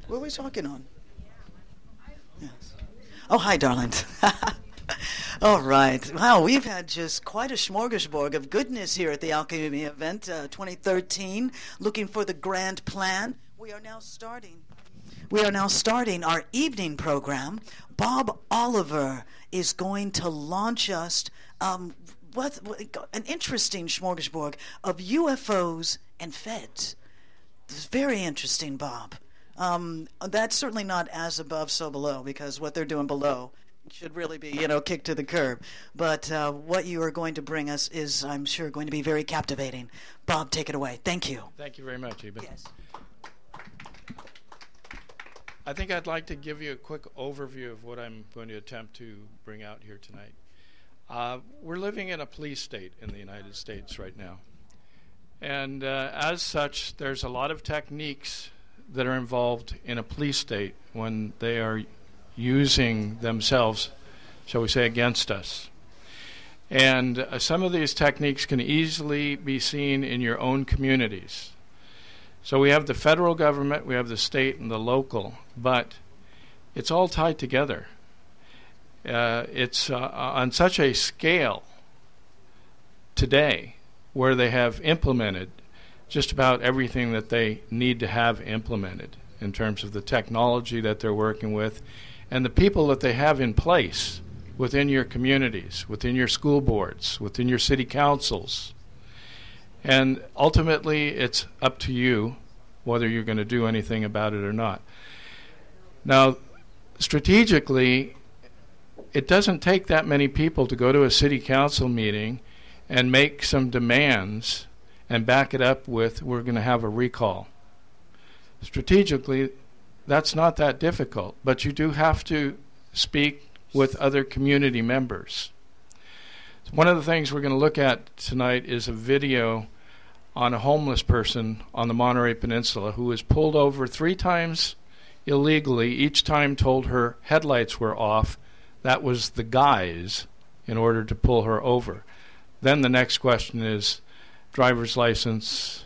What are we talking on? Yes. Oh, hi, darlings. All right. Wow, we've had just quite a smorgasbord of goodness here at the Alchemy event 2013. Looking for the grand plan. We are now starting our evening program. Bob Oliver is going to launch us what an interesting smorgasbord of UFOs and Feds. This is very interesting, Bob. That's certainly not as above, so below, because what they're doing below should really be, kicked to the curb. But what you are going to bring us is, I'm sure, going to be very captivating. Bob, take it away. Thank you. Thank you very much, Eben. Yes. I think I'd like to give you a quick overview of what I'm going to attempt to bring out here tonight. We're living in a police state in the United States right now. And as such, there's a lot of techniques that are involved in a police state when they are using themselves, shall we say, against us. And some of these techniques can easily be seen in your own communities. So we have the federal government, we have the state and the local, but it's all tied together. It's on such a scale today where they have implemented just about everything that they need to have implemented in terms of the technology that they're working with and the people that they have in place within your communities, within your school boards, within your city councils. And ultimately, it's up to you whether you're going to do anything about it or not. Now, strategically, it doesn't take that many people to go to a city council meeting and make some demands and back it up with, we're going to have a recall. Strategically, that's not that difficult, but you do have to speak with other community members. One of the things we're going to look at tonight is a video on a homeless person on the Monterey Peninsula who was pulled over 3 times illegally, each time told her headlights were off. That was the guise in order to pull her over. Then the next question is driver's license,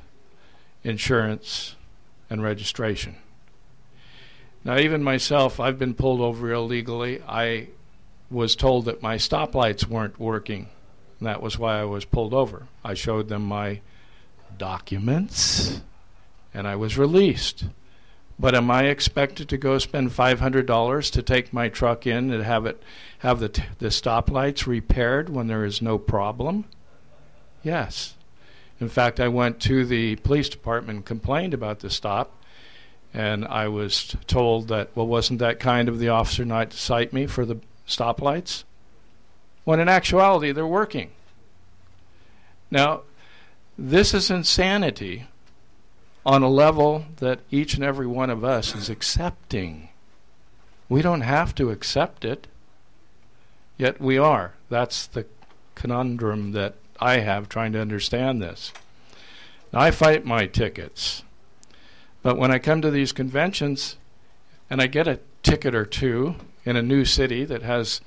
insurance, and registration. Now, even myself, I've been pulled over illegally. I was told that my stoplights weren't working, and that was why I was pulled over. I showed them my documents, and I was released. But am I expected to go spend $500 to take my truck in and have the stoplights repaired when there is no problem? Yes. In fact, I went to the police department and complained about the stop, and I was told that, well, wasn't that kind of the officer not to cite me for the stoplights? When in actuality, they're working. Now, this is insanity on a level that each and every one of us is accepting. We don't have to accept it, yet we are. That's the conundrum that I have trying to understand this. Now, I fight my tickets, but when I come to these conventions and I get a ticket or two in a new city that has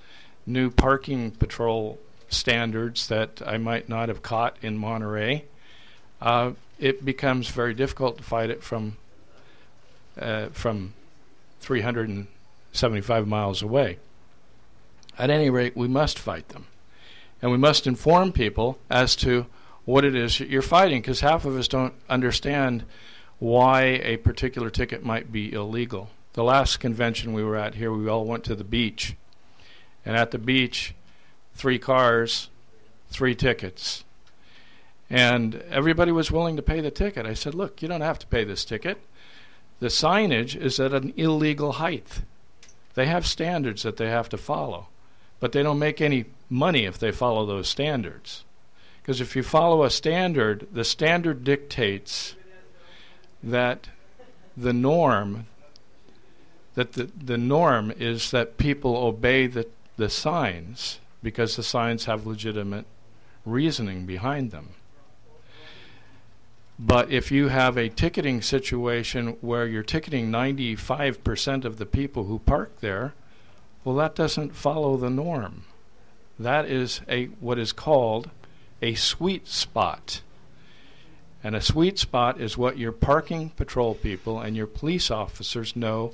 new parking patrol standards that I might not have caught in Monterey, it becomes very difficult to fight it from 375 miles away. At any rate, we must fight them. And we must inform people as to what it is you're fighting, because half of us don't understand why a particular ticket might be illegal. The last convention we were at here, we all went to the beach. And at the beach, 3 cars, 3 tickets. And everybody was willing to pay the ticket. I said, look, you don't have to pay this ticket. The signage is at an illegal height. They have standards that they have to follow. But they don't make any money if they follow those standards. Because if you follow a standard, the standard dictates that the norm is that people obey the signs because the signs have legitimate reasoning behind them. But if you have a ticketing situation where you're ticketing 95% of the people who park there, well, that doesn't follow the norm. That is what is called a sweet spot. And a sweet spot is what your parking patrol people and your police officers know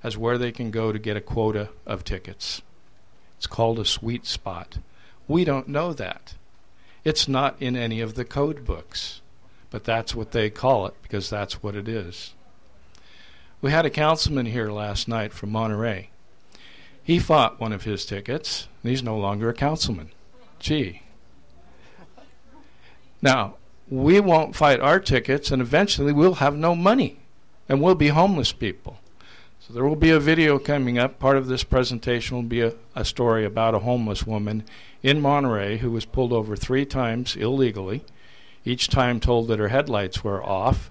as where they can go to get a quota of tickets. It's called a sweet spot. We don't know that. It's not in any of the code books, but that's what they call it because that's what it is. We had a councilman here last night from Monterey. He fought one of his tickets, and he's no longer a councilman. Gee. Now, we won't fight our tickets, and eventually we'll have no money, and we'll be homeless people. So there will be a video coming up. Part of this presentation will be a story about a homeless woman in Monterey who was pulled over 3 times illegally, each time told that her headlights were off,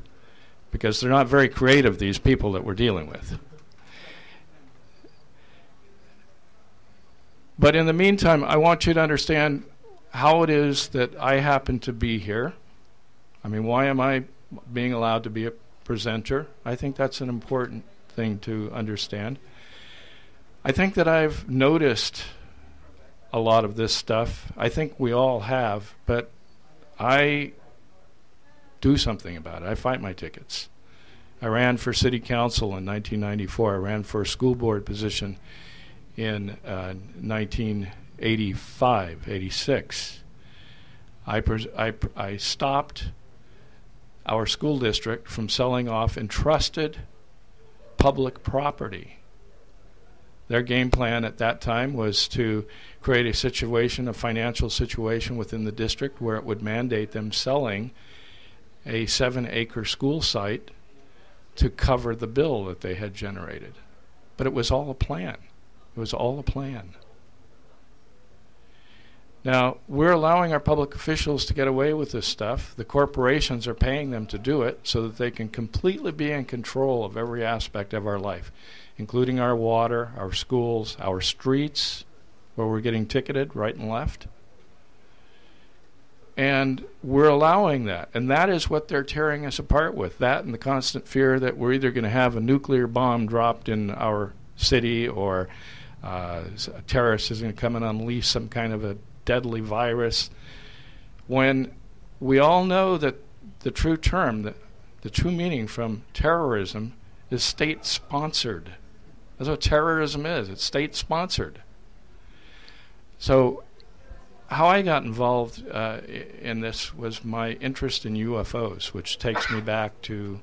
because they're not very creative, these people that we're dealing with. But in the meantime, I want you to understand how it is that I happen to be here. I mean, why am I being allowed to be a presenter? I think that's an important thing to understand. I think that I've noticed a lot of this stuff. I think we all have, but I do something about it. I fight my tickets. I ran for city council in 1994. I ran for a school board position in 1985, 86. I stopped our school district from selling off entrusted public property. Their game plan at that time was to create a situation, a financial situation within the district where it would mandate them selling a 7-acre school site to cover the bill that they had generated. But it was all a plan. It was all a plan. Now, we're allowing our public officials to get away with this stuff. The corporations are paying them to do it so that they can completely be in control of every aspect of our life, including our water, our schools, our streets, where we're getting ticketed right and left. And we're allowing that. And that is what they're tearing us apart with. That and the constant fear that we're either going to have a nuclear bomb dropped in our city or a terrorist is going to come and unleash some kind of a deadly virus, when we all know that the true term, the true meaning from terrorism is state-sponsored. That's what terrorism is. It's state-sponsored. So how I got involved in this was my interest in UFOs, which takes me back to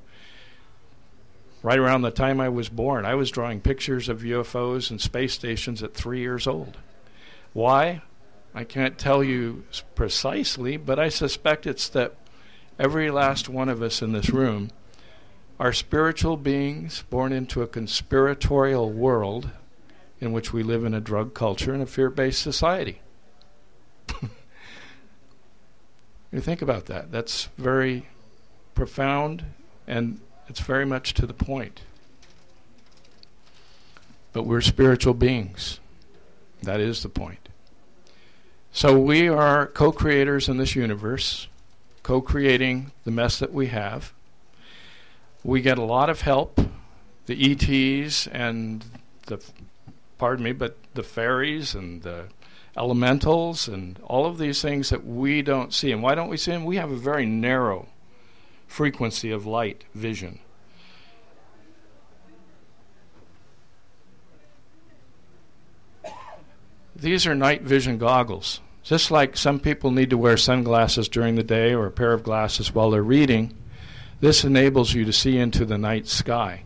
right around the time I was born. I was drawing pictures of UFOs and space stations at 3 years old. Why? I can't tell you precisely, but I suspect it's that every last one of us in this room are spiritual beings born into a conspiratorial world in which we live in a drug culture and a fear-based society. You think about that. That's very profound, and it's very much to the point. But we're spiritual beings. That is the point. So we are co-creators in this universe, co-creating the mess that we have. We get a lot of help, the ETs and the fairies and the elementals and all of these things that we don't see. And why don't we see them? We have a very narrow frequency of light vision. These are night vision goggles. Just like some people need to wear sunglasses during the day or a pair of glasses while they're reading, this enables you to see into the night sky.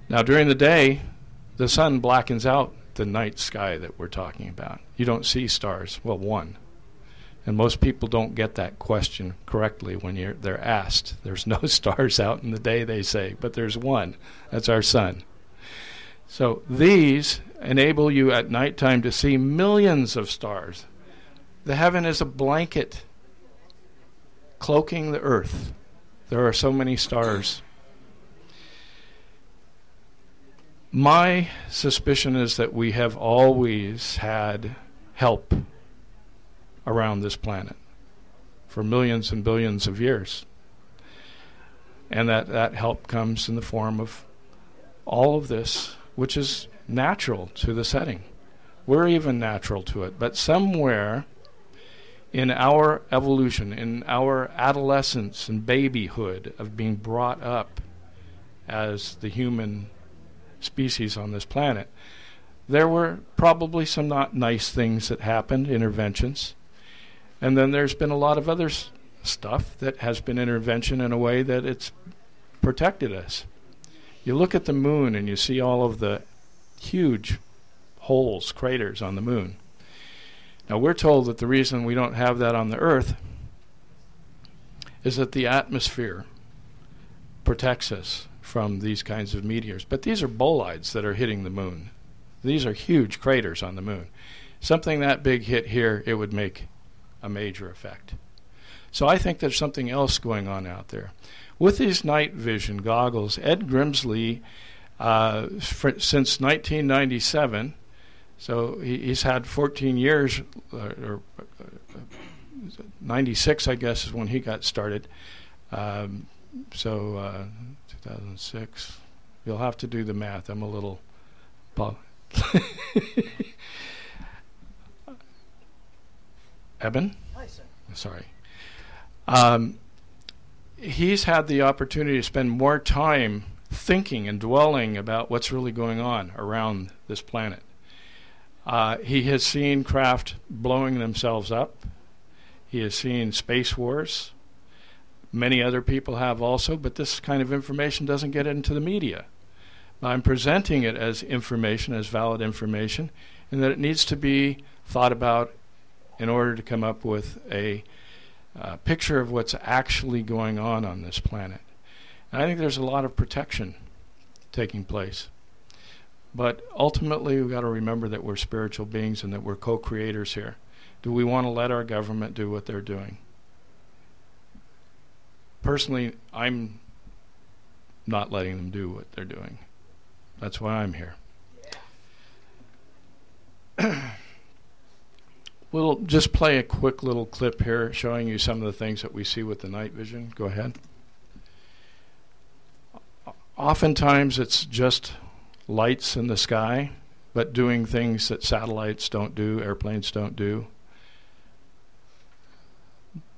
Now, during the day, the sun blackens out the night sky that we're talking about. You don't see stars. Well, one. And most people don't get that question correctly when they're asked. There's no stars out in the day, they say, but there's one. That's our sun. So these enable you at nighttime to see millions of stars. The heaven is a blanket cloaking the earth. There are so many stars. My suspicion is that we have always had help around this planet for millions and billions of years. And that help comes in the form of all of this, which is natural to the setting. We're even natural to it. But somewhere in our evolution, in our adolescence and babyhood of being brought up as the human species on this planet, there were probably some not nice things that happened, interventions. And then there's been a lot of other stuff that has been intervention in a way that it's protected us. You look at the moon and you see all of the huge holes, craters on the moon. Now we're told that the reason we don't have that on the Earth is that the atmosphere protects us from these kinds of meteors. But these are bolides that are hitting the moon. These are huge craters on the moon. Something that big hit here, it would make a major effect. So I think there's something else going on out there. With these night vision goggles, Ed Grimsley, since 1997, so he's had 14 years, or 96, I guess, is when he got started. 2006. You'll have to do the math. I'm a little... Eben? Hi, sir. Sorry. He's had the opportunity to spend more time thinking and dwelling about what's really going on around this planet. He has seen craft blowing themselves up. He has seen space wars. Many other people have also, but this kind of information doesn't get into the media. I'm presenting it as information, as valid information, and that it needs to be thought about in order to come up with a picture of what's actually going on this planet. And I think there's a lot of protection taking place. But ultimately, we've got to remember that we're spiritual beings and that we're co-creators here. Do we want to let our government do what they're doing? Personally, I'm not letting them do what they're doing. That's why I'm here. We'll just play a quick little clip here showing you some of the things that we see with the night vision. Go ahead. Oftentimes it's just lights in the sky, but doing things that satellites don't do, airplanes don't do.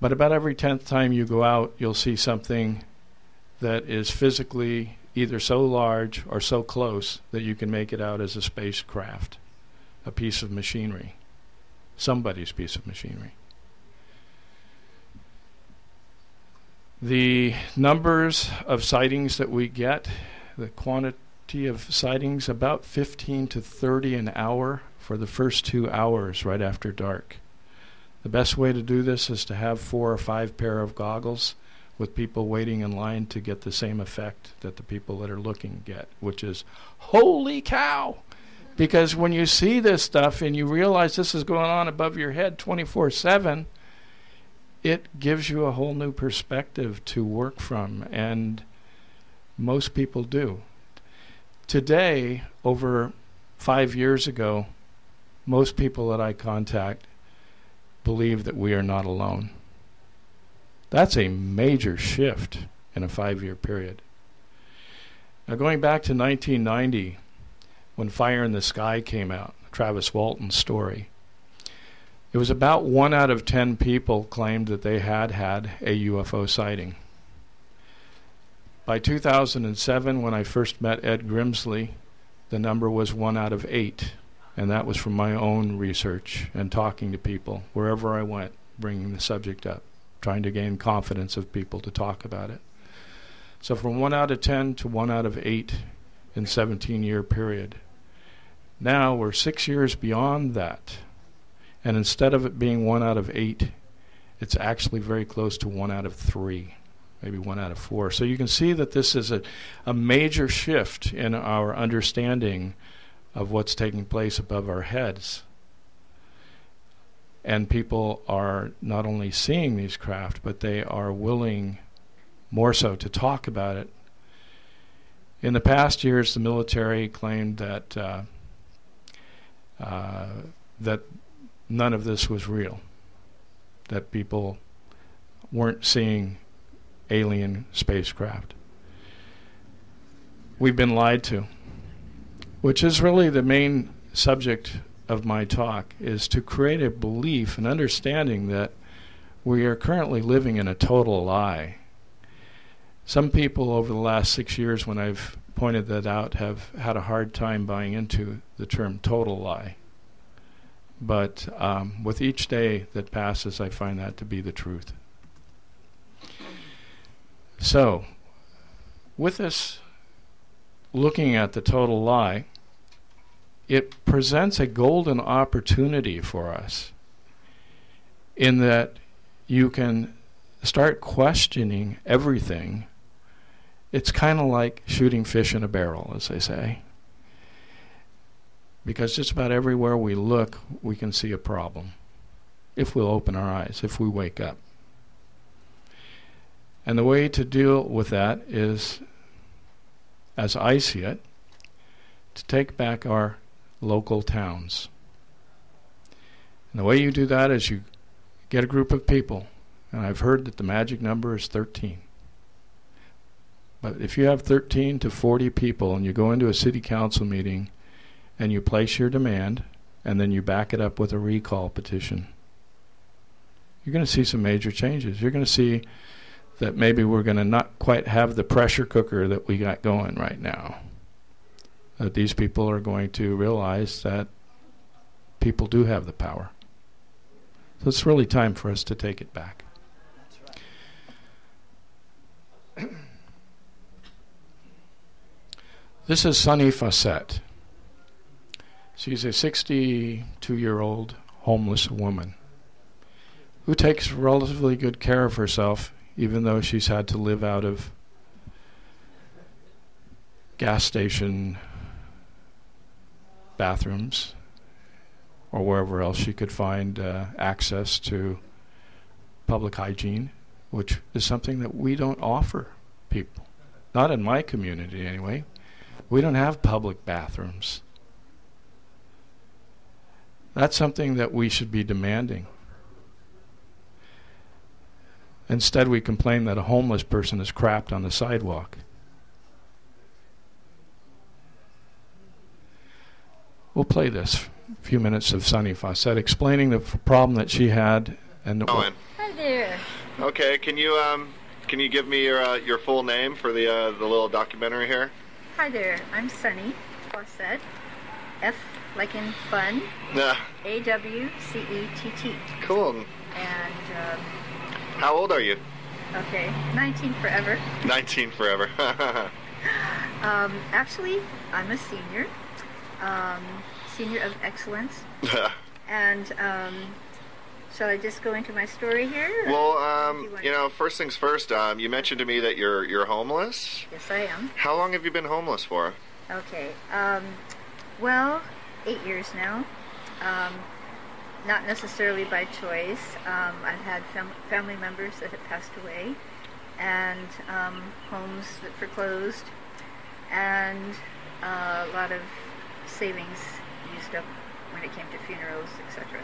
But about every 10th time you go out, you'll see something that is physically either so large or so close that you can make it out as a spacecraft, a piece of machinery, somebody's piece of machinery. The numbers of sightings that we get, the quantity of sightings, about 15 to 30 an hour for the first 2 hours right after dark. The best way to do this is to have 4 or 5 pair of goggles with people waiting in line to get the same effect that the people that are looking get, which is, holy cow! Because when you see this stuff and you realize this is going on above your head 24/7, it gives you a whole new perspective to work from, and most people do. Today, over 5 years ago, most people that I contact believe that we are not alone. That's a major shift in a 5-year period. Now, going back to 1990, when Fire in the Sky came out, Travis Walton's story, it was about 1 out of 10 people claimed that they had had a UFO sighting. By 2007, when I first met Ed Grimsley, the number was 1 out of 8. And that was from my own research and talking to people wherever I went, bringing the subject up, trying to gain confidence of people to talk about it. So from 1 out of 10 to 1 out of 8 in a 17-year period. Now we're 6 years beyond that. And instead of it being 1 out of 8, it's actually very close to 1 out of 3, maybe 1 out of 4. So you can see that this is a major shift in our understanding of what's taking place above our heads. And people are not only seeing these craft, but they are willing more so to talk about it. In the past years, the military claimed that that none of this was real, that people weren't seeing alien spacecraft. We've been lied to, which is really the main subject of my talk, is to create a belief and understanding that we are currently living in a total lie. Some people over the last 6 years, when I've pointed that out, have had a hard time buying into the term total lie. But with each day that passes, I find that to be the truth. So, with this looking at the total lie, it presents a golden opportunity for us in that you can start questioning everything. It's kind of like shooting fish in a barrel, as they say. Because just about everywhere we look, we can see a problem. If we'll open our eyes, if we wake up. And the way to deal with that is, as I see it, to take back our local towns. And the way you do that is you get a group of people, and I've heard that the magic number is 13. But if you have 13 to 40 people and you go into a city council meeting and you place your demand and then you back it up with a recall petition, you're going to see some major changes. You're going to see that maybe we're going to not quite have the pressure cooker that we got going right now. That these people are going to realize that people do have the power. So it's really time for us to take it back. That's right. This is Sunny Fawcett. She's a 62-year-old homeless woman who takes relatively good care of herself, even though she's had to live out of gas station bathrooms or wherever else she could find access to public hygiene, which is something that we don't offer people. Not in my community, anyway. We don't have public bathrooms. That's something that we should be demanding. Instead, we complain that a homeless person is crapped on the sidewalk. We'll play this few minutes of Sunny Fawcett explaining the problem that she had. And Hi there. Okay, can you give me your full name for the little documentary here? Hi there. I'm Sunny Fawcett. F like in fun. Yeah. AWCETT. Cool. And how old are you? Okay, 19 forever. 19 forever. Actually, I'm a senior. Senior of excellence. And shall I just go into my story here? Well, first things first. You mentioned to me that you're homeless. Yes, I am. How long have you been homeless for? Okay. Well, 8 years now. Not necessarily by choice. I've had family members that have passed away, and homes that foreclosed, and a lot of savings used up when it came to funerals, etc.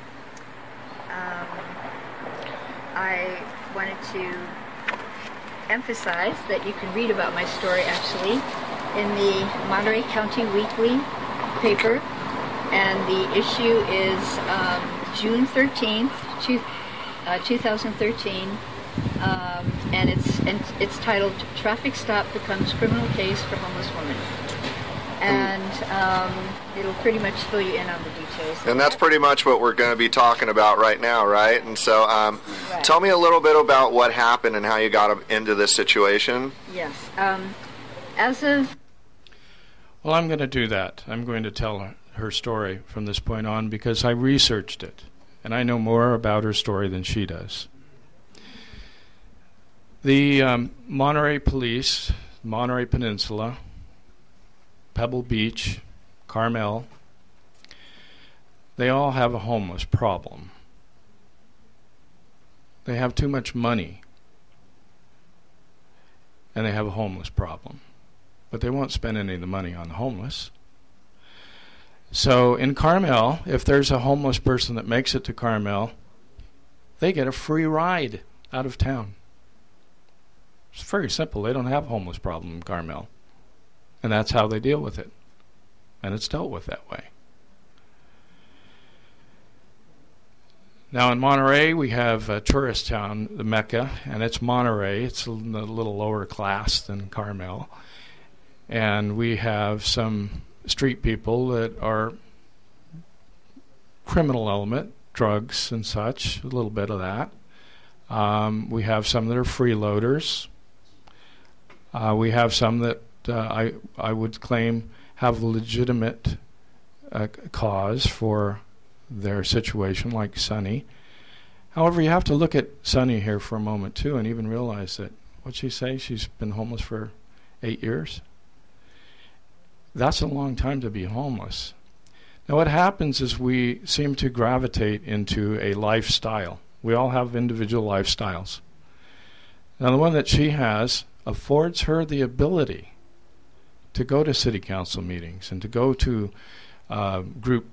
I wanted to emphasize that you can read about my story actually in the Monterey County Weekly paper, and the issue is June 13th, 2013, and it's titled "Traffic Stop Becomes Criminal Case for Homeless Woman," and it'll pretty much fill you in on the details. And that's pretty much what we're going to be talking about right now, right? And so, right. Tell me a little bit about what happened and how you got into this situation. Yes. As of... Well, I'm going to do that. I'm going to tell her story from this point on because I researched it, and I know more about her story than she does. The Monterey Police, Monterey Peninsula, Pebble Beach, Carmel, they all have a homeless problem. They have too much money, and they have a homeless problem. But they won't spend any of the money on the homeless. So in Carmel, if there's a homeless person that makes it to Carmel, they get a free ride out of town. It's very simple. They don't have a homeless problem in Carmel. And that's how they deal with it. And it's dealt with that way. Now in Monterey, we have a tourist town, the Mecca, and it's Monterey. It's a little lower class than Carmel. And we have some street people that are criminal element, drugs and such, a little bit of that. We have some that are freeloaders. We have some that I would claim have legitimate cause for their situation, like Sunny. However, you have to look at Sunny here for a moment too, and even realize that, what'd she say? She's been homeless for 8 years. That's a long time to be homeless. Now what happens is we seem to gravitate into a lifestyle. We all have individual lifestyles. Now the one that she has affords her the ability to go to city council meetings and to go to group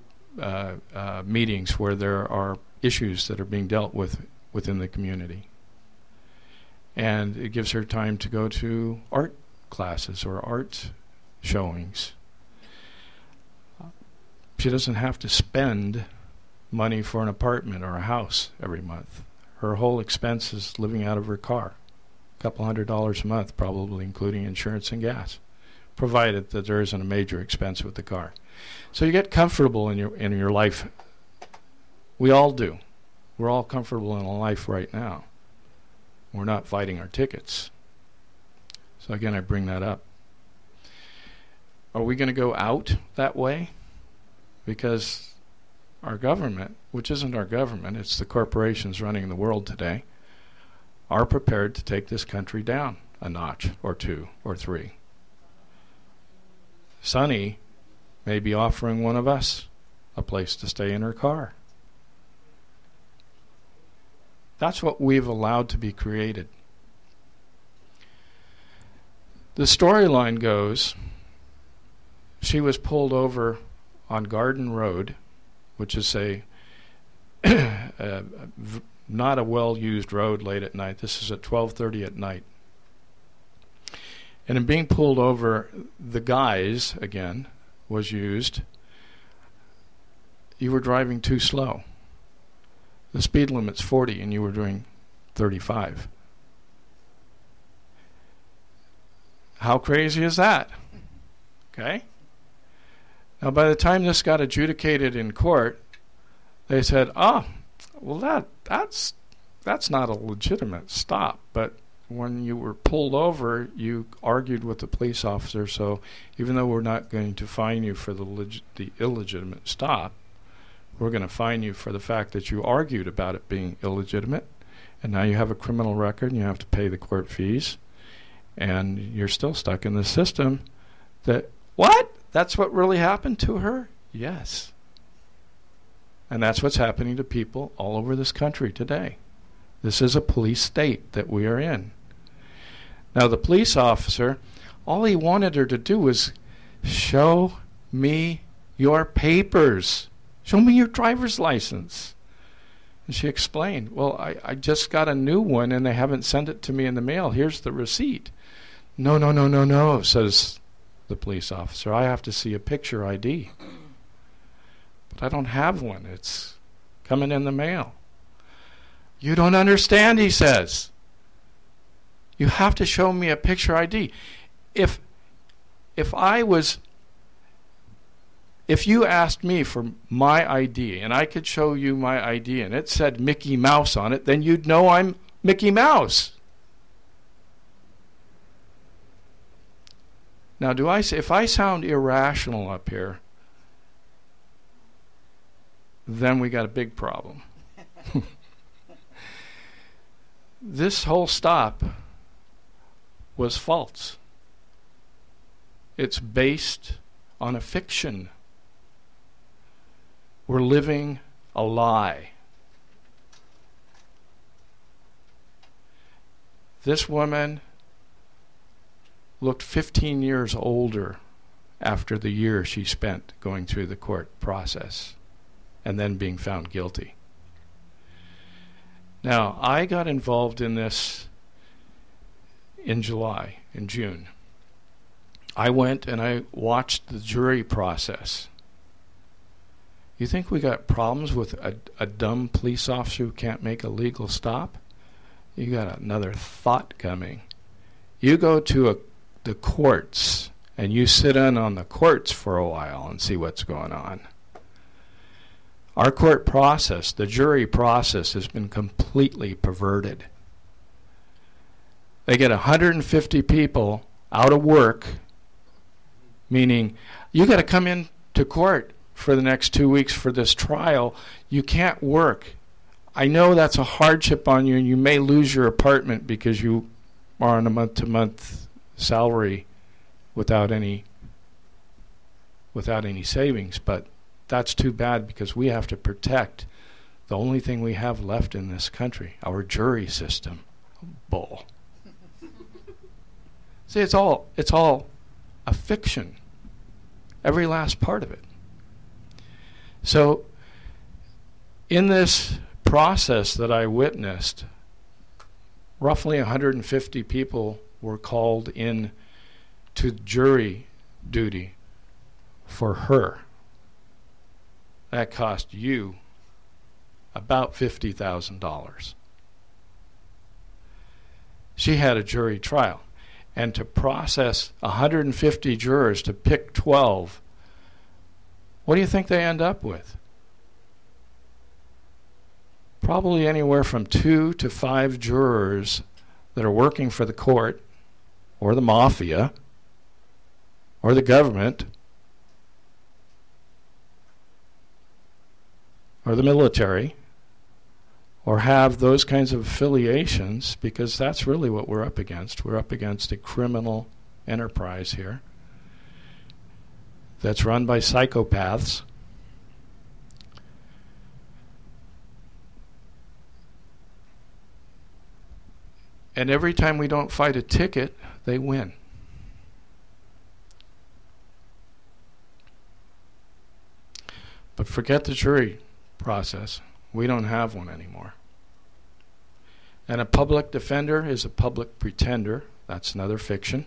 meetings where there are issues that are being dealt with within the community. And it gives her time to go to art classes or art showings. She doesn't have to spend money for an apartment or a house every month. Her whole expense is living out of her car. A couple $100 a month, probably including insurance and gas, provided that there isn't a major expense with the car. So you get comfortable in your life. We all do. We're all comfortable in a life right now. We're not fighting our tickets. So again, I bring that up. Are we going to go out that way? Because our government, which isn't our government, it's the corporations running the world today, are prepared to take this country down a notch or two or three. Sunny may be offering one of us a place to stay in her car. That's what we've allowed to be created. The storyline goes, she was pulled over on Garden Road, which is not a well-used road late at night. This is at 12:30 at night. And in being pulled over, the guise, again, was used. You were driving too slow. The speed limit's 40 and you were doing 35. How crazy is that? Okay? Now by the time this got adjudicated in court, they said, well that's not a legitimate stop, but when you were pulled over, you argued with the police officer, so even though we're not going to fine you for the illegitimate stop, we're going to fine you for the fact that you argued about it being illegitimate, and now you have a criminal record and you have to pay the court fees, and you're still stuck in the system. What? That's what really happened to her? Yes. And that's what's happening to people all over this country today. This is a police state that we are in. Now the police officer, all he wanted her to do was show me your papers. Show me your driver's license. And she explained, well, I just got a new one and they haven't sent it to me in the mail. Here's the receipt. No, says the police officer. I have to see a picture ID. But I don't have one. It's coming in the mail. You don't understand, he says. You have to show me a picture ID. If you asked me for my ID and I could show you my ID and it said Mickey Mouse on it, then you'd know I'm Mickey Mouse. Now, if I sound irrational up here, then we got a big problem. This whole stop was false. It's based on a fiction. We're living a lie. This woman looked 15 years older after the year she spent going through the court process and then being found guilty. Now, I got involved in this in June. I went and I watched the jury process. You think we got problems with a dumb police officer who can't make a legal stop? You got another thought coming. You go to the courts and you sit in on the courts for a while and see what's going on. Our court process, the jury process, has been completely perverted. They get 150 people out of work, meaning you got to come in to court for the next 2 weeks for this trial. You can't work. I know that's a hardship on you, and you may lose your apartment because you are on a month-to-month salary without any savings, but that's too bad because we have to protect the only thing we have left in this country, our jury system. Bull. See, it's all a fiction. Every last part of it. So, in this process that I witnessed, roughly 150 people were called in to jury duty for her. That cost you about $50,000. She had a jury trial. And to process 150 jurors to pick 12, what do you think they end up with? Probably anywhere from 2 to 5 jurors that are working for the court or the mafia or the government or the military, or have those kinds of affiliations, because that's really what we're up against. We're up against a criminal enterprise here that's run by psychopaths. And every time we don't fight a ticket, they win. But forget the jury process. We don't have one anymore. And a public defender is a public pretender. That's another fiction.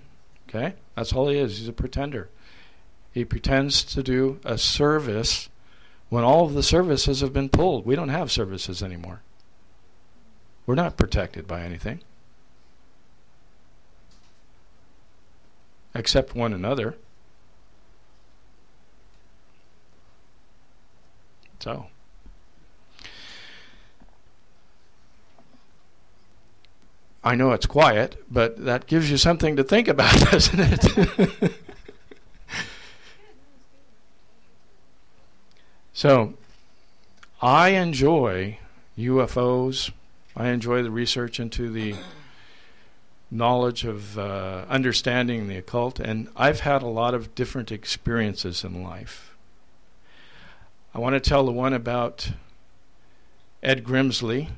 Okay? That's all he is. He's a pretender. He pretends to do a service when all of the services have been pulled. We don't have services anymore. We're not protected by anything. Except one another. So. I know it's quiet, but that gives you something to think about, doesn't it? So, I enjoy UFOs. I enjoy the research into the knowledge of understanding the occult, and I've had a lot of different experiences in life. I want to tell the one about Ed Grimsley,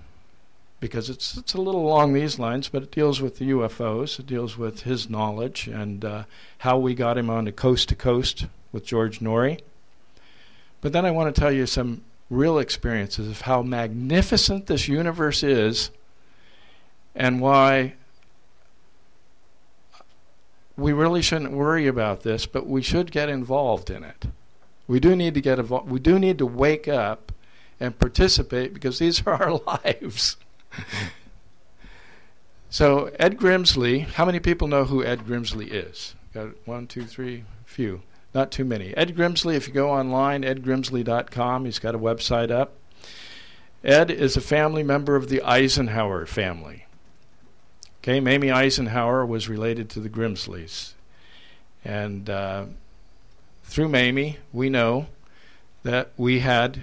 because it's a little along these lines, but it deals with the UFOs. It deals with his knowledge and how we got him on to Coast with George Norrie. But then I want to tell you some real experiences of how magnificent this universe is and why we really shouldn't worry about this, but we should get involved in it. We do need to get involved. We do need to wake up and participate, because these are our lives. So Ed Grimsley, how many people know who Ed Grimsley is? Got 1, 2, 3, few. Not too many. Ed Grimsley, if you go online, edgrimsley.com, he's got a website up. Ed is a family member of the Eisenhower family. Okay, Mamie Eisenhower was related to the Grimsleys. And through Mamie, we know that we had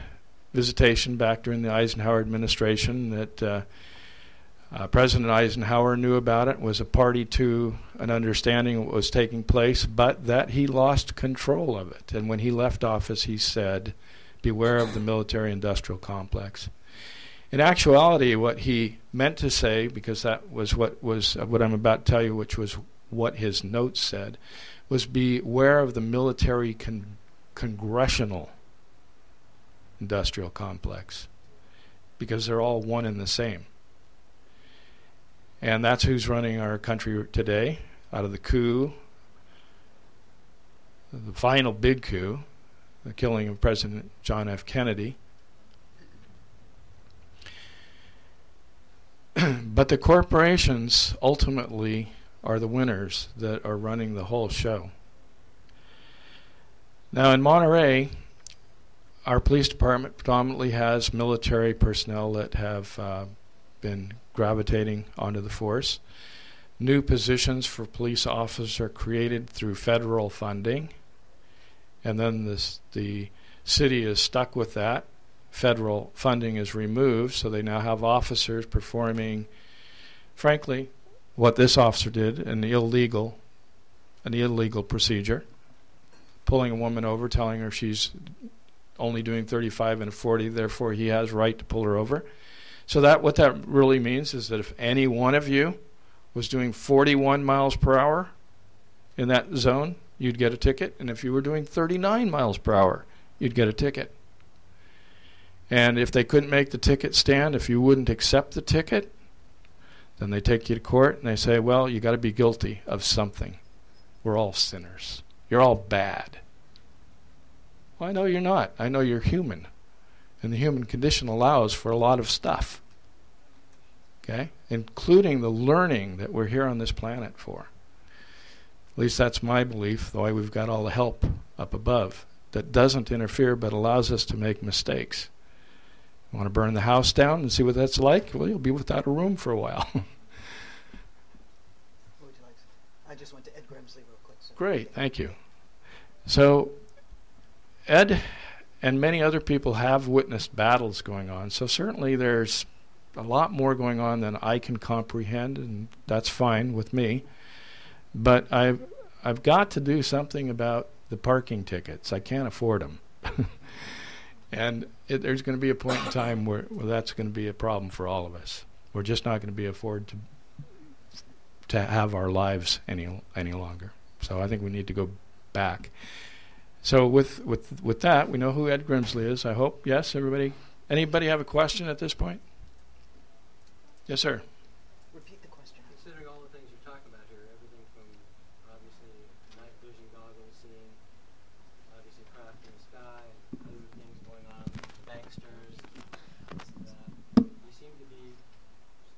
visitation back during the Eisenhower administration, that President Eisenhower knew about it, was a party to an understanding of what was taking place, but that he lost control of it. And when he left office, he said, beware of the military-industrial complex. In actuality, what he meant to say, because that was what I'm about to tell you, which was what his notes said, was beware of the military congressional industrial complex, because they're all one and the same. And that's who's running our country today, out of the coup, the final big coup, the killing of President John F. Kennedy. But the corporations ultimately are the winners that are running the whole show. Now in Monterey, our police department predominantly has military personnel that have been gravitating onto the force. New positions for police officers are created through federal funding, and then the city is stuck with that. Federal funding is removed, so they now have officers performing, frankly, what this officer did, an illegal procedure, pulling a woman over, telling her she's only doing 35 and a 40, therefore he has right to pull her over. So that what that really means is that if any one of you was doing 41 miles per hour in that zone, you'd get a ticket, and if you were doing 39 miles per hour, you'd get a ticket. And if they couldn't make the ticket stand, if you wouldn't accept the ticket, then they take you to court and they say, well, you got to be guilty of something. We're all sinners. You're all bad. Well, I know you're not. I know you're human. And the human condition allows for a lot of stuff. Okay? Including the learning that we're here on this planet for. At least that's my belief, though we've got all the help up above that doesn't interfere but allows us to make mistakes. You want to burn the house down and see what that's like? Well, you'll be without a room for a while. What would you like to? I just went to Ed Grimsley real quick. So. Great, thank you. So, Ed and many other people have witnessed battles going on, so certainly there's a lot more going on than I can comprehend, and that's fine with me. But I've got to do something about the parking tickets. I can't afford them. And there's going to be a point in time where that's going to be a problem for all of us. We're just not going to be afford to have our lives any longer. So I think we need to go back. So with that, we know who Ed Grimsley is, I hope. Yes, everybody? Anybody have a question at this point? Yes, sir. Repeat the question. Considering all the things you're talking about here, everything from obviously night vision goggles, seeing obviously craft in the sky, and other things going on, banksters, you seem to be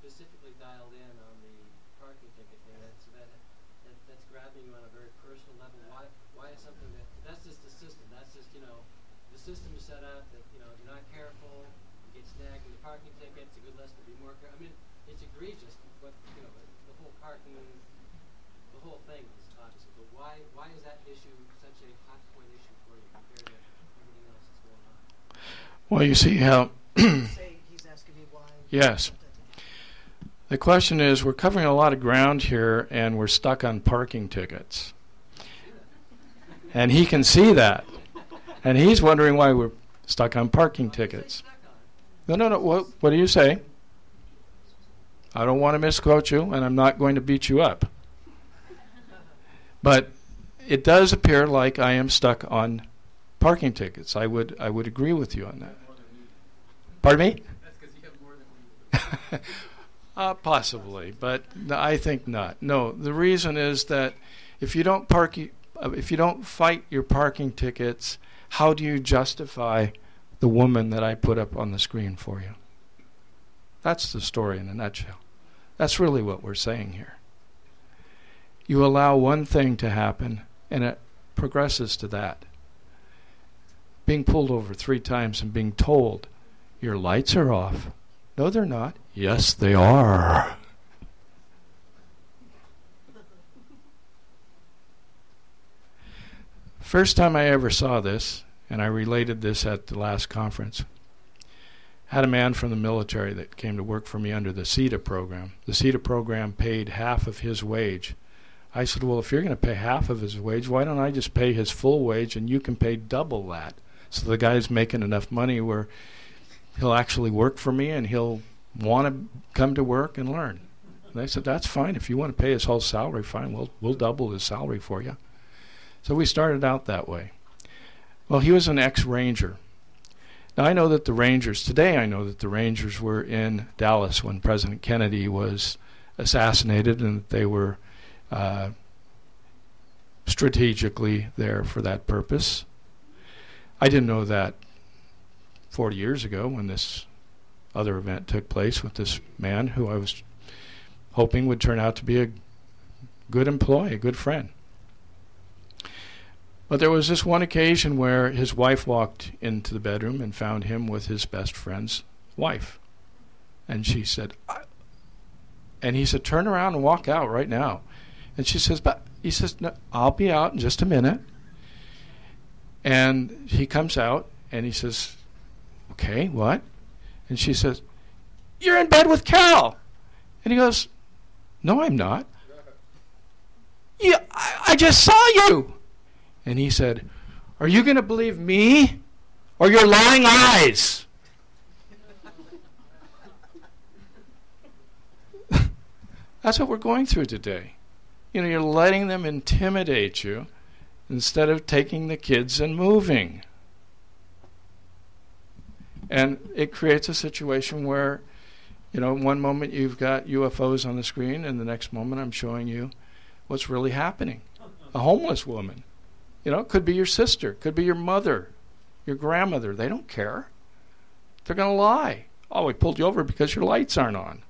specifically dialed in on the parking ticket thing. That's grabbing you on a very personal level. Why is something that's just the system? That's just, the system is set up that, if you're not careful, you get snagged with the parking ticket. It's a good lesson to be more careful. I mean, it's egregious, but, the whole parking, the whole thing is obviously. But why is that issue such a hot point issue for you compared to everything else that's going on? Well, you see how... He's asking me why. Yes. The question is, we're covering a lot of ground here, and we're stuck on parking tickets. And he can see that. And he's wondering why we're stuck on parking tickets. No. What do you say? I don't want to misquote you, and I'm not going to beat you up. But it does appear like I am stuck on parking tickets. I would agree with you on that. Pardon me? That's because you have more than we do. Possibly, but I think not. No, the reason is that if you don't fight your parking tickets, how do you justify the woman that I put up on the screen for you? That's the story in a nutshell. That's really what we're saying here. You allow one thing to happen, and it progresses to that. Being pulled over 3 times and being told, your lights are off. No, they're not. Yes, they are. First time I ever saw this, and I related this at the last conference, had a man from the military that came to work for me under the CETA program. The CETA program paid half of his wage. I said, well, if you're going to pay half of his wage, why don't I just pay his full wage and you can pay double that? So the guy's making enough money where he'll actually work for me and he'll want to come to work and learn. And I said, that's fine. If you want to pay his whole salary, fine. We'll double his salary for you. So we started out that way. Well, he was an ex-Ranger. Now, I know that the Rangers were in Dallas when President Kennedy was assassinated, and that they were strategically there for that purpose. I didn't know that 40 years ago when this other event took place with this man who I was hoping would turn out to be a good employee, a good friend. But there was this one occasion where his wife walked into the bedroom and found him with his best friend's wife. And she said, and he said, turn around and walk out right now. And she says, but he says, no, I'll be out in just a minute. And he comes out and he says, okay, what? And she says, you're in bed with Carol. And he goes, no, I'm not. Yeah, I just saw you. And he said, are you going to believe me or your lying eyes? That's what we're going through today. You know, you're letting them intimidate you instead of taking the kids and moving. And it creates a situation where, you know, one moment you've got UFOs on the screen and the next moment I'm showing you what's really happening. A homeless woman. You know, it could be your sister, it could be your mother, your grandmother. They don't care. They're going to lie. Oh, we pulled you over because your lights aren't on.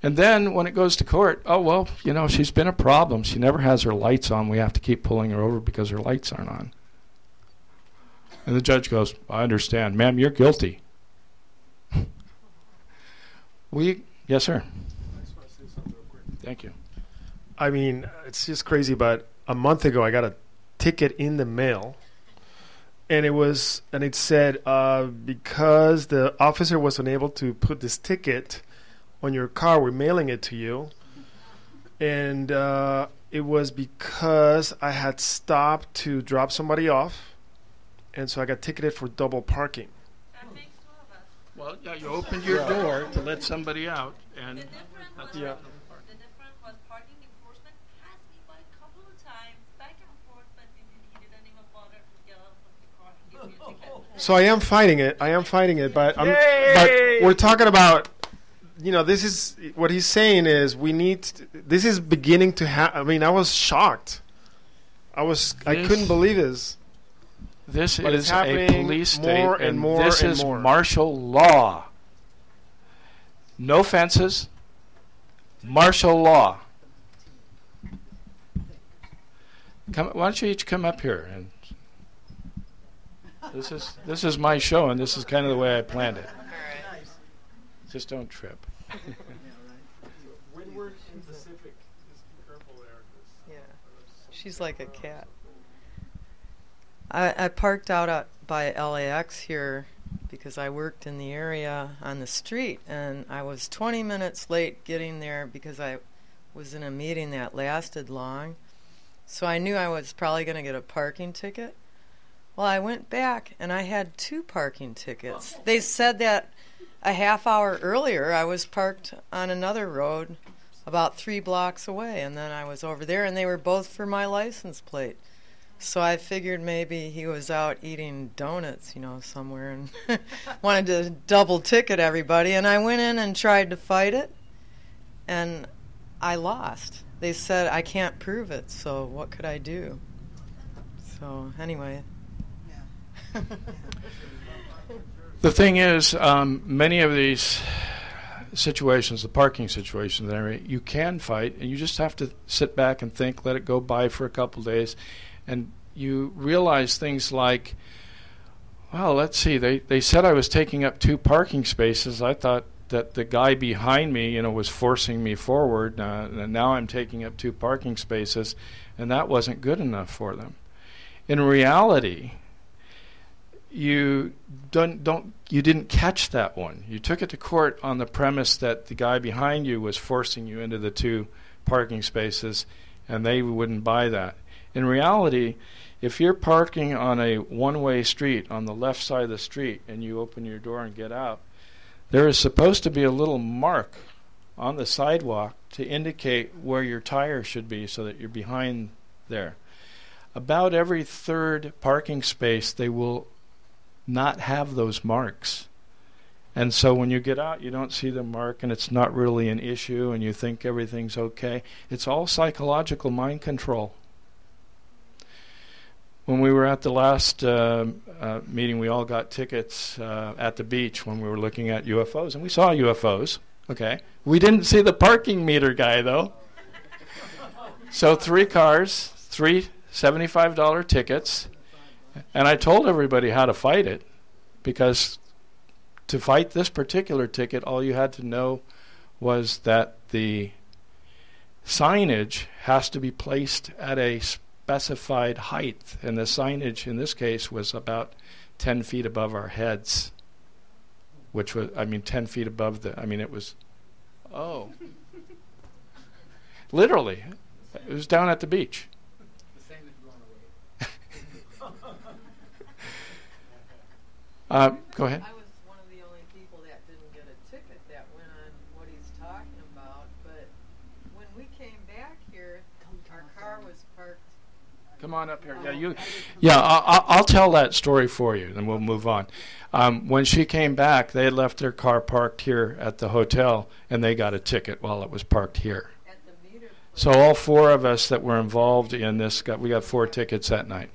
And then when it goes to court, oh, well, you know, she's been a problem. She never has her lights on. We have to keep pulling her over because her lights aren't on. And the judge goes, I understand. Ma'am, you're guilty. Yes, sir. I just want to say something real quick. Thank you. I mean, it's just crazy, but a month ago I got a ticket in the mail, and it said because the officer was unable to put this ticket on your car, we're mailing it to you. And it was because I had stopped to drop somebody off, and so I got ticketed for double parking. That makes two of us. Well, yeah, you opened your door to let somebody out, and The difference was, Yeah. the difference was parking enforcement passed me by a couple of times, back and forth, but he didn't even bother to get out of the car and give me a ticket. So I am fighting it, but we're talking about, you know, this is what he's saying is this is beginning to happen. I mean, I was shocked. I couldn't believe this. this But it's is a happening police state, more and more this and is more. martial law. No fences. Martial law. Why don't you each come up here? And this is my show, and this is kind of the way I planned it. Just don't trip. When we're in Pacific, just be careful there. Yeah, she's like a cat. I parked out by LAX here because I worked in the area on the street, and I was 20 minutes late getting there because I was in a meeting that lasted long. So I knew I was probably going to get a parking ticket. Well, I went back, and I had 2 parking tickets. They said that a half hour earlier I was parked on another road about 3 blocks away, and then I was over there, and they were both for my license plate. So I figured maybe he was out eating donuts, you know, somewhere, and wanted to double ticket everybody. And I went in and tried to fight it, and I lost. They said I can't prove it, so what could I do? So anyway. The thing is, many of these situations, the parking situations, you can fight, and you just have to sit back and think, let it go by for a couple of days, and you realize things like, well, let's see, they said I was taking up 2 parking spaces. I thought that the guy behind me, you know, was forcing me forward, and now I'm taking up 2 parking spaces, and that wasn't good enough for them. In reality, you didn't catch that one. You took it to court on the premise that the guy behind you was forcing you into the 2 parking spaces, and they wouldn't buy that. In reality, if you're parking on a one-way street on the left side of the street and you open your door and get out, there is supposed to be a little mark on the sidewalk to indicate where your tire should be so that you're behind there. About every 3rd parking space, they will not have those marks. And so when you get out, you don't see the mark, and it's not really an issue, and you think everything's okay. It's all psychological mind control. when we were at the last meeting, we all got tickets at the beach when we were looking at UFOs, and we saw UFOs. Okay, we didn't see the parking meter guy though. So 3 cars, 3 $75 tickets, and I told everybody how to fight it, because to fight this particular ticket, all you had to know was that the signage has to be placed at a specified height, and the signage in this case was about 10 feet above our heads, which was, 10 feet above it was, literally, it was down at the beach. Go ahead. I was one of the only people that didn't get a ticket that went on what he's talking about, but when we came back here, our car was parked. Come on up here. I'll tell that story for you, then we'll move on. When she came back, they had left their car parked here at the hotel, and they got a ticket while it was parked here. At the meter place. So all 4 of us that were involved in this, we got 4 tickets that night.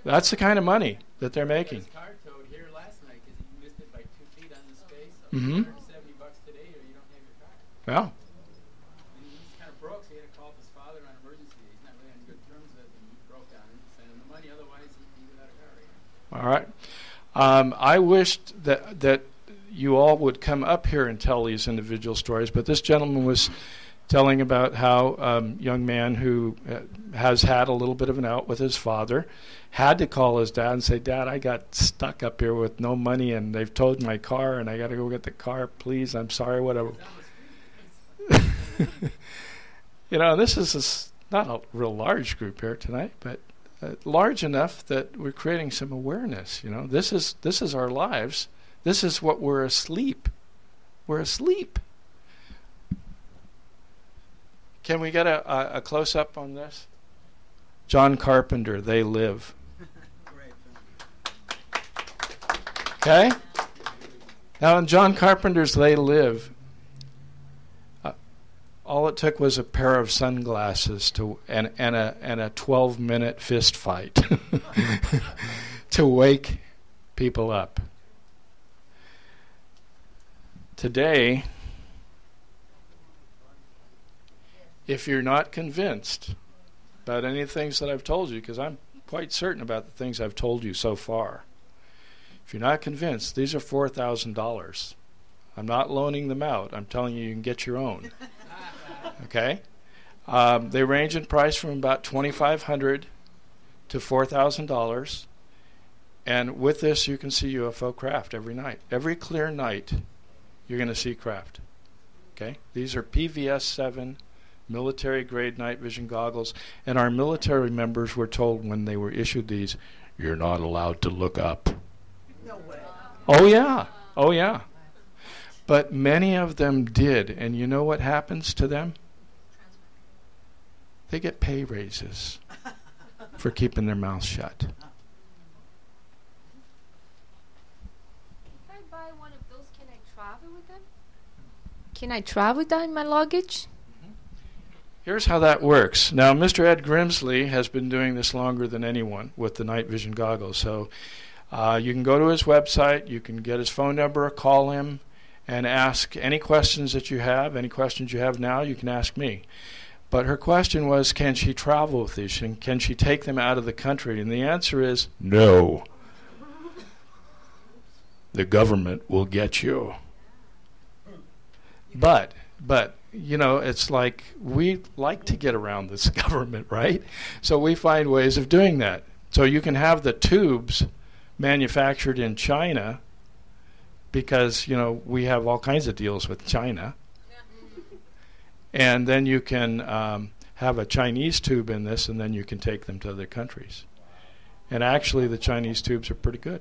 That's the kind of money that they're making. His car towed here last night because he missed it by 2 feet on the space. So Mm-hmm. $170 today, or you don't have your car. Yeah. And he's kind of broke, so he had to call his father on emergency. He's not really on good terms with him. He broke down and sent him the money. Otherwise, he'd be without a car right now. All right. I wished that you all would come up here and tell these individual stories, but this gentleman was telling about how young man who has had a little bit of an out with his father had to call his dad and say, "Dad, I got stuck up here with no money, and they've towed my car, and I got to go get the car. Please, I'm sorry, whatever." This is not a real large group here tonight, but large enough that we're creating some awareness. This is our lives. This is what we're asleep. We're asleep. Can we get a close-up on this? John Carpenter, They Live. Okay? Now in John Carpenter's They Live, all it took was a pair of sunglasses and a 12-minute fist fight to wake people up. Today, if you're not convinced about any of the things that I've told you, because I'm quite certain about the things I've told you so far, if you're not convinced, these are $4,000. I'm not loaning them out. I'm telling you can get your own. Okay? They range in price from about $2,500 to $4,000. And with this, you can see UFO craft every night. Every clear night, you're going to see craft. Okay? These are PVS-7 military-grade night vision goggles. And our military members were told when they were issued these, "You're not allowed to look up." No way. Oh, yeah. Oh, yeah. But many of them did. And you know what happens to them? They get pay raises for keeping their mouths shut. If I buy one of those, can I travel with them? Can I travel with that in my luggage? Here's how that works. Now, Mr. Ed Grimsley has been doing this longer than anyone with the night vision goggles. So you can go to his website, you can get his phone number, call him, and ask any questions that you have. Any questions you have now, you can ask me. But her question was, can she travel with these? And can she take them out of the country? And the answer is no. The government will get you. But it's like we like to get around this government, right? So we find ways of doing that. So you can have the tubes manufactured in China because, we have all kinds of deals with China. And then you can have a Chinese tube in this, and then you can take them to other countries. And actually, the Chinese tubes are pretty good.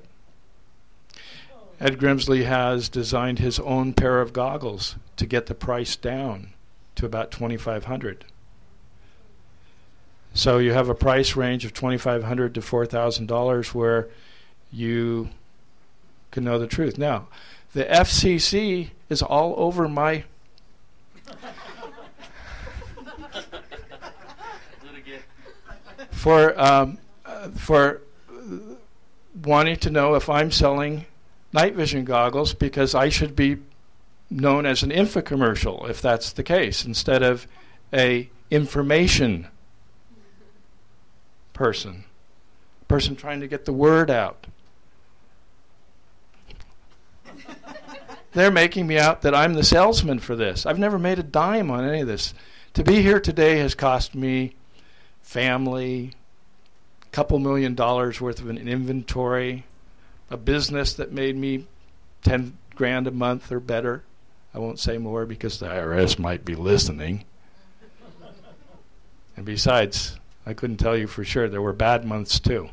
Ed Grimsley has designed his own pair of goggles to get the price down to about $2,500. So you have a price range of $2,500 to $4,000 where you can know the truth. Now, the FCC is all over my... for wanting to know if I'm selling night vision goggles, because I should be known as an infomercial if that's the case, instead of a information person trying to get the word out. They're making me out that I'm the salesman for this. I've never made a dime on any of this. To be here today has cost me family, a couple $1 million worth of an inventory, a business that made me 10 grand a month or better. I won't say more because the IRS might be listening. And besides, I couldn't tell you for sure. There were bad months too.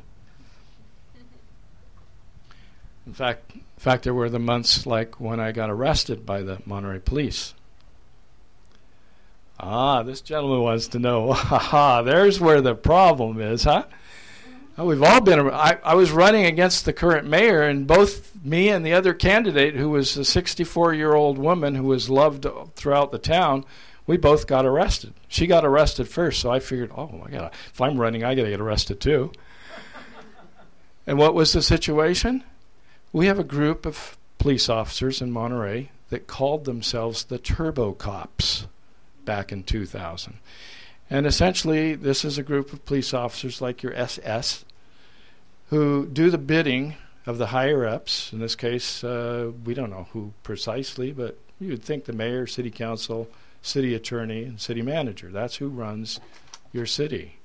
In fact, there were the months like when I got arrested by the Monterey police. This gentleman wants to know. There's where the problem is, huh? We've all been. I was running against the current mayor, and both me and the other candidate, who was a 64-year-old woman who was loved throughout the town, we both got arrested. She got arrested first, so I figured, oh my God, if I'm running, I got to get arrested too. And what was the situation? We have a group of police officers in Monterey that called themselves the Turbo Cops back in 2000. And essentially, this is a group of police officers like your SS who do the bidding of the higher-ups. In this case, we don't know who precisely, but you would think the mayor, city council, city attorney, and city manager. That's who runs your city.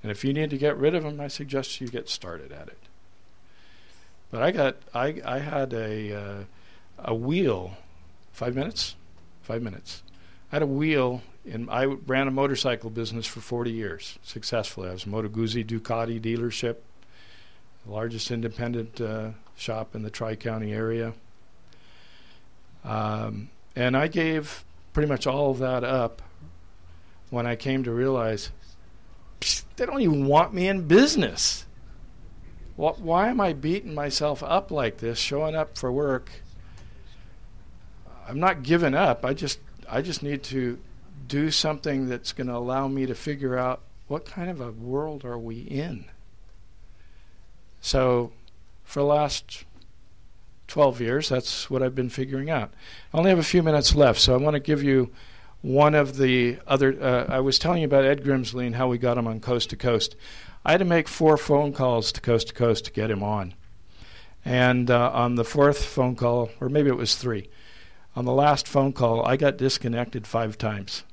And if you need to get rid of them, I suggest you get started at it. But I had a wheel. 5 minutes? 5 minutes. I had a wheel, and I ran a motorcycle business for 40 years successfully. I was a Moto Guzzi Ducati dealership, the largest independent shop in the Tri-County area. And I gave pretty much all of that up when I came to realize they don't even want me in business. Why am I beating myself up like this, showing up for work? I'm not giving up. I just need to do something that's going to allow me to figure out what kind of a world are we in. So for the last 12 years, that's what I've been figuring out. I only have a few minutes left, so I want to give you one of the other... I was telling you about Ed Grimsley and how we got him on Coast to Coast. I had to make 4 phone calls to Coast to get him on. And on the 4th phone call, or maybe it was 3, on the last phone call, I got disconnected 5 times.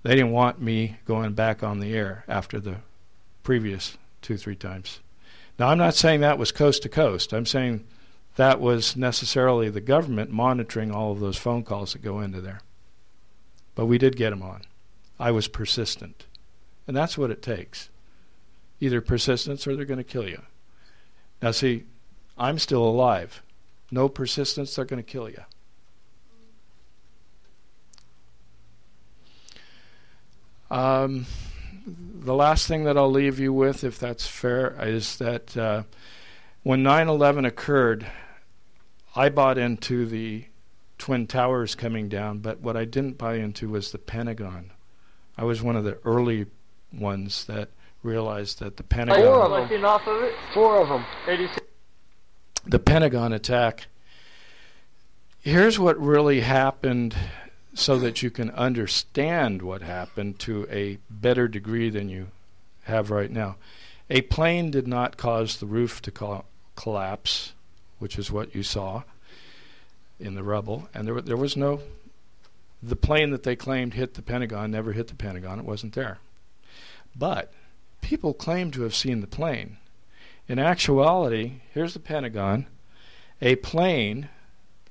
They didn't want me going back on the air after the previous 2-3 times. Now, I'm not saying that was Coast to Coast. I'm saying that was necessarily the government monitoring all of those phone calls that go into there. But we did get him on. I was persistent. And that's what it takes. Either persistence or they're going to kill you. Now see, I'm still alive. No persistence, they're going to kill you. The last thing that I'll leave you with, if that's fair, is that when 9/11 occurred, I bought into the Twin Towers coming down, but what I didn't buy into was the Pentagon. I was one of the early ones that realized that the Pentagon... 4 of them. Off of it. 4 of them. 86. The Pentagon attack. Here's what really happened so that you can understand what happened to a better degree than you have right now. A plane did not cause the roof to collapse, which is what you saw in the rubble. And there was no... The plane that they claimed hit the Pentagon never hit the Pentagon. It wasn't there. But people claim to have seen the plane. In actuality, here's the Pentagon. A plane,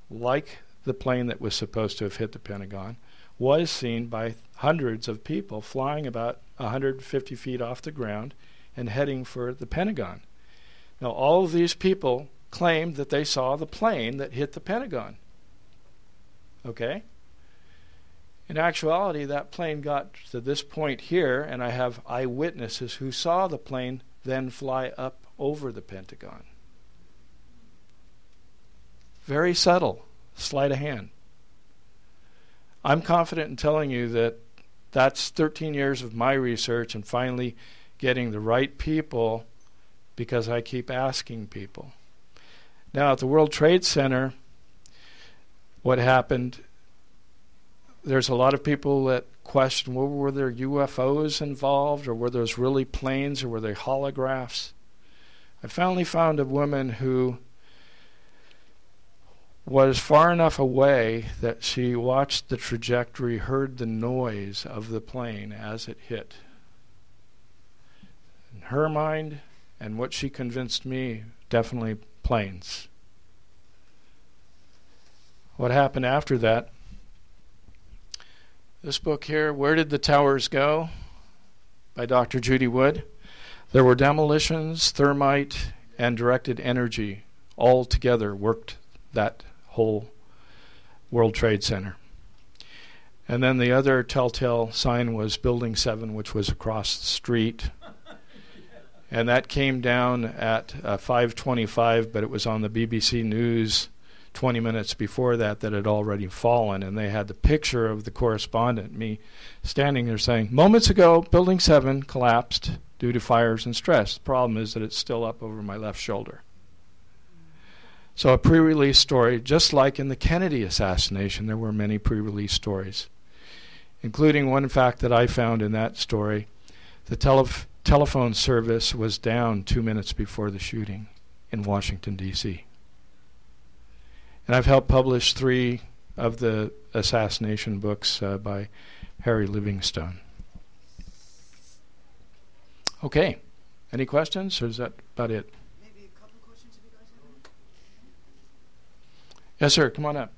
like the plane that was supposed to have hit the Pentagon, was seen by hundreds of people flying about 150 feet off the ground and heading for the Pentagon. Now, all of these people claimed that they saw the plane that hit the Pentagon. Okay? In actuality, that plane got to this point here, and I have eyewitnesses who saw the plane then fly up over the Pentagon. Very subtle, sleight of hand. I'm confident in telling you that that's 13 years of my research and finally getting the right people because I keep asking people. Now, at the World Trade Center, what happened, there's a lot of people that question, well, were there UFOs involved, or were those really planes, or were they holographs? I finally found a woman who was far enough away that she watched the trajectory, heard the noise of the plane as it hit. In her mind, and what she convinced me, definitely planes. What happened after that? This book here, Where Did the Towers Go? By Dr. Judy Wood. There were demolitions, thermite, and directed energy all together worked that whole World Trade Center. And then the other telltale sign was Building 7, which was across the street. And that came down at 5:25, but it was on the BBC News 20 minutes before that it had already fallen, and they had the picture of the correspondent, me, standing there saying, moments ago, Building 7 collapsed due to fires and stress. The problem is that it's still up over my left shoulder. So a pre-release story, just like in the Kennedy assassination, there were many pre-release stories, including one fact that I found in that story. The telephone service was down 2 minutes before the shooting in Washington, D.C. And I've helped publish 3 of the assassination books by Harry Livingstone. Okay. Any questions, or is that about it? Maybe a couple of questions if you guys have any? Yes, sir. Come on up.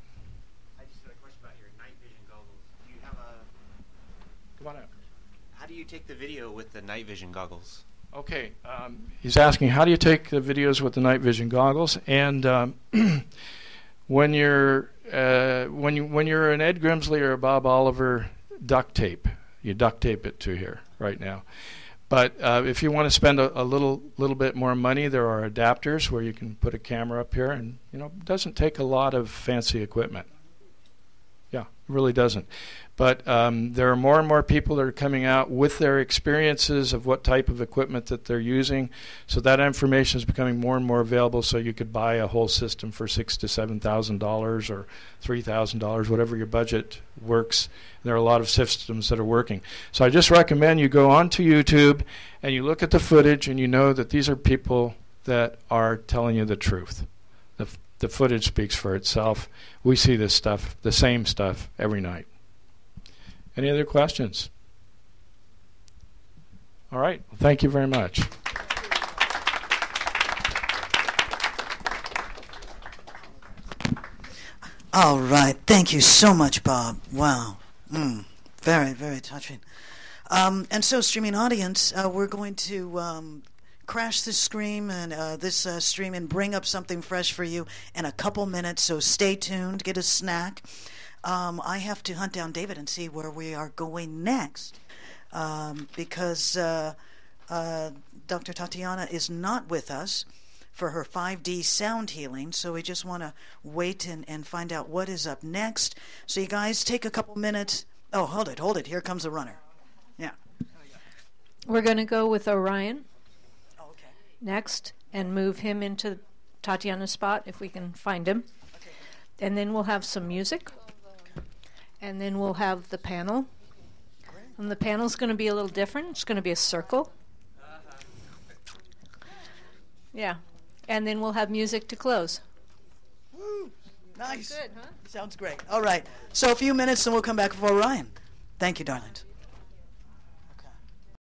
I just had a question about your night vision goggles. Do you have a... Come on up. How do you take the video with the night vision goggles? Okay. He's asking, how do you take the videos with the night vision goggles? And when you're an Ed Grimsley or a Bob Oliver, duct tape. You duct tape it to here right now. But if you want to spend a little bit more money, there are adapters where you can put a camera up here, and it doesn't take a lot of fancy equipment. Yeah, it really doesn't. But there are more and more people that are coming out with their experiences of what type of equipment that they're using. So that information is becoming more and more available. So you could buy a whole system for $6,000 to $7,000 or $3,000, whatever your budget works. There are a lot of systems that are working. So I just recommend you go onto YouTube and you look at the footage, and you know that these are people that are telling you the truth. The footage speaks for itself. We see this stuff, the same stuff, every night. Any other questions? All right. Well, thank you very much. All right. Thank you so much, Bob. Wow. Very, very touching. And so, streaming audience, we're going to crash this stream and bring up something fresh for you in a couple minutes. So stay tuned. Get a snack. I have to hunt down David and see where we are going next, because Dr. Tatiana is not with us for her 5D sound healing, so we just want to wait and find out what is up next. So you guys take a couple minutes. Oh, hold it. Here comes the runner. Yeah. We're going to go with Orion okay. next and move him into Tatiana's spot if we can find him. Okay. And then we'll have some music. And then we'll have the panel. And the panel's going to be a little different. It's going to be a circle. Yeah. And then we'll have music to close. Woo! Nice. Good, huh? Sounds great. All right. So a few minutes and we'll come back for Orion. Thank you, darlings.